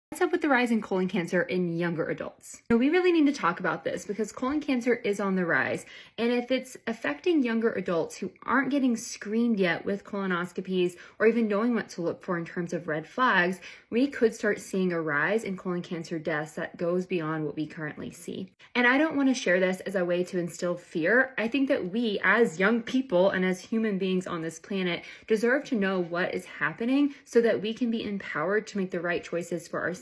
What's up with the rise in colon cancer in younger adults? So we really need to talk about this because colon cancer is on the rise. And if it's affecting younger adults who aren't getting screened yet with colonoscopies or even knowing what to look for in terms of red flags, we could start seeing a rise in colon cancer deaths that goes beyond what we currently see. And I don't want to share this as a way to instill fear. I think that we, as young people and as human beings on this planet, deserve to know what is happening so that we can be empowered to make the right choices for ourselves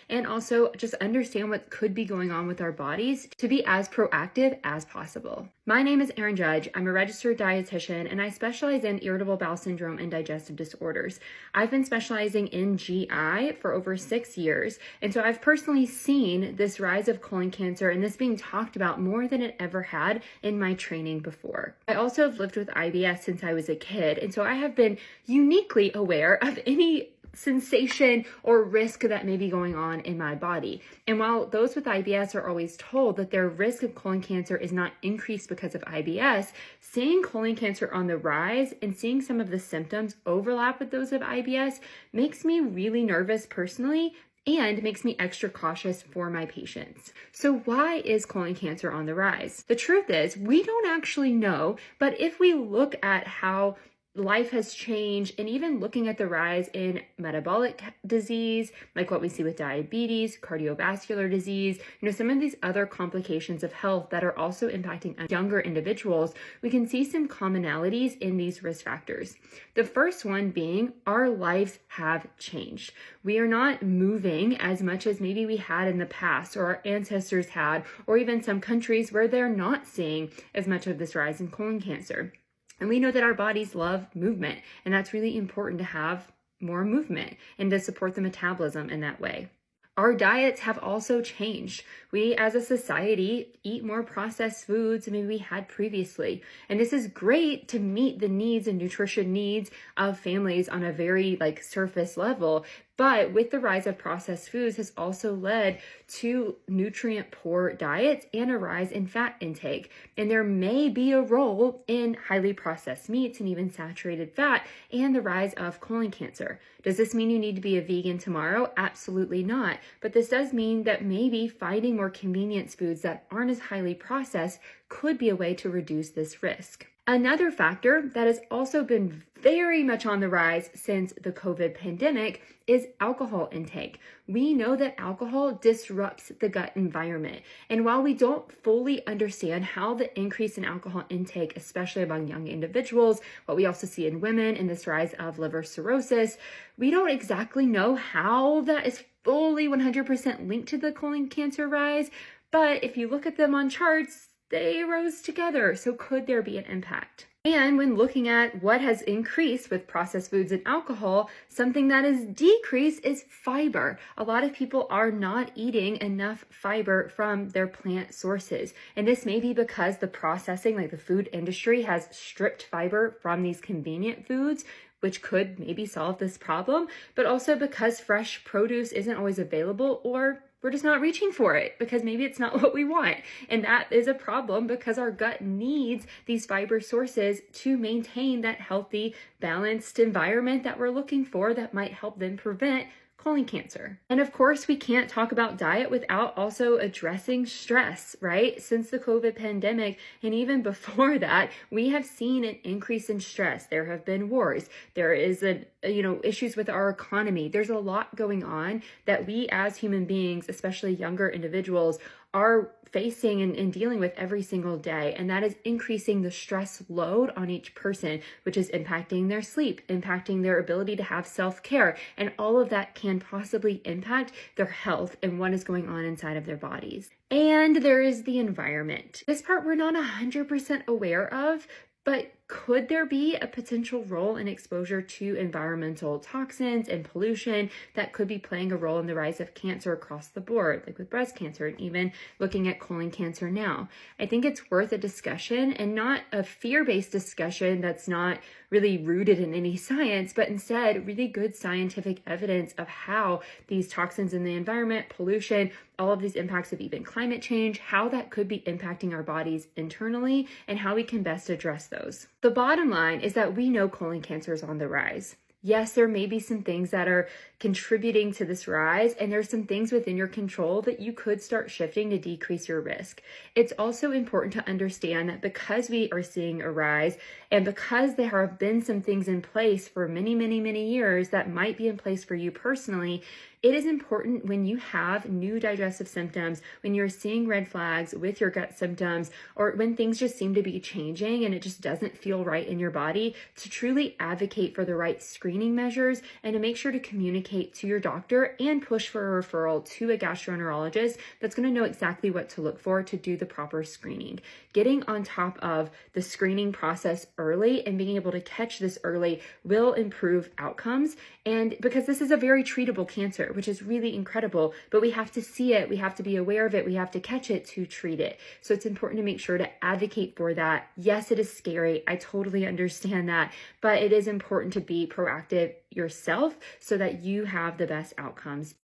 and also just understand what could be going on with our bodies to be as proactive as possible. My name is Erin. I'm a registered dietitian and I specialize in irritable bowel syndrome and digestive disorders. I've been specializing in GI for over 6 years, and so I've personally seen this rise of colon cancer and this being talked about more than it ever had in my training before. I also have lived with IBS since I was a kid, and so I have been uniquely aware of any sensation or risk that may be going on in my body. And while those with IBS are always told that their risk of colon cancer is not increased because of IBS, seeing colon cancer on the rise and seeing some of the symptoms overlap with those of IBS makes me really nervous personally and makes me extra cautious for my patients. So why is colon cancer on the rise? The truth is, we don't actually know, but if we look at how life has changed, and even looking at the rise in metabolic disease, like what we see with diabetes, cardiovascular disease, some of these other complications of health that are also impacting younger individuals, we can see some commonalities in these risk factors. The first one being our lives have changed. We are not moving as much as maybe we had in the past or our ancestors had, or even some countries where they're not seeing as much of this rise in colon cancer. And we know that our bodies love movement, and that's really important to have more movement and to support the metabolism in that way. Our diets have also changed. We as a society eat more processed foods than maybe we had previously. And this is great to meet the needs and nutrition needs of families on a very surface level. But with the rise of processed foods has also led to nutrient poor diets and a rise in fat intake. And there may be a role in highly processed meats and even saturated fat and the rise of colon cancer. Does this mean you need to be a vegan tomorrow? Absolutely not. But this does mean that maybe finding more convenience foods that aren't as highly processed could be a way to reduce this risk. Another factor that has also been very much on the rise since the COVID pandemic is alcohol intake. We know that alcohol disrupts the gut environment. And while we don't fully understand how the increase in alcohol intake, especially among young individuals, what we also see in women in this rise of liver cirrhosis, we don't exactly know how that is fully 100% linked to the colon cancer rise. But if you look at them on charts, they rose together. So could there be an impact? And when looking at what has increased with processed foods and alcohol, something that has decreased is fiber. A lot of people are not eating enough fiber from their plant sources. And this may be because the processing, like the food industry, has stripped fiber from these convenient foods, which could maybe solve this problem, but also because fresh produce isn't always available, or we're just not reaching for it because maybe it's not what we want. And that is a problem because our gut needs these fiber sources to maintain that healthy, balanced environment that we're looking for that might help them prevent colon cancer. And of course, we can't talk about diet without also addressing stress, right? Since the COVID pandemic, and even before that, we have seen an increase in stress. There have been wars. There is issues with our economy. There's a lot going on that we as human beings, especially younger individuals, are facing and dealing with every single day. And that is increasing the stress load on each person, which is impacting their sleep, impacting their ability to have self-care. And all of that can possibly impact their health and what is going on inside of their bodies. And there is the environment. This part we're not 100% aware of, but could there be a potential role in exposure to environmental toxins and pollution that could be playing a role in the rise of cancer across the board, like with breast cancer and even looking at colon cancer now? I think it's worth a discussion, and not a fear-based discussion that's not really rooted in any science, but instead really good scientific evidence of how these toxins in the environment, pollution, all of these impacts of even climate change, how that could be impacting our bodies internally and how we can best address those. The bottom line is that we know colon cancer is on the rise. Yes, there may be some things that are contributing to this rise, and there's some things within your control that you could start shifting to decrease your risk. It's also important to understand that because we are seeing a rise and because there have been some things in place for many, many, many years that might be in place for you personally, it is important when you have new digestive symptoms, when you're seeing red flags with your gut symptoms, or when things just seem to be changing and it just doesn't feel right in your body, to truly advocate for the right screening measures and to make sure to communicate to your doctor and push for a referral to a gastroenterologist that's going to know exactly what to look for to do the proper screening. Getting on top of the screening process early and being able to catch this early will improve outcomes. And because this is a very treatable cancer, which is really incredible, but we have to see it, we have to be aware of it, we have to catch it to treat it. So it's important to make sure to advocate for that. Yes, it is scary. I totally understand that, but it is important to be proactive yourself so that you have the best outcomes.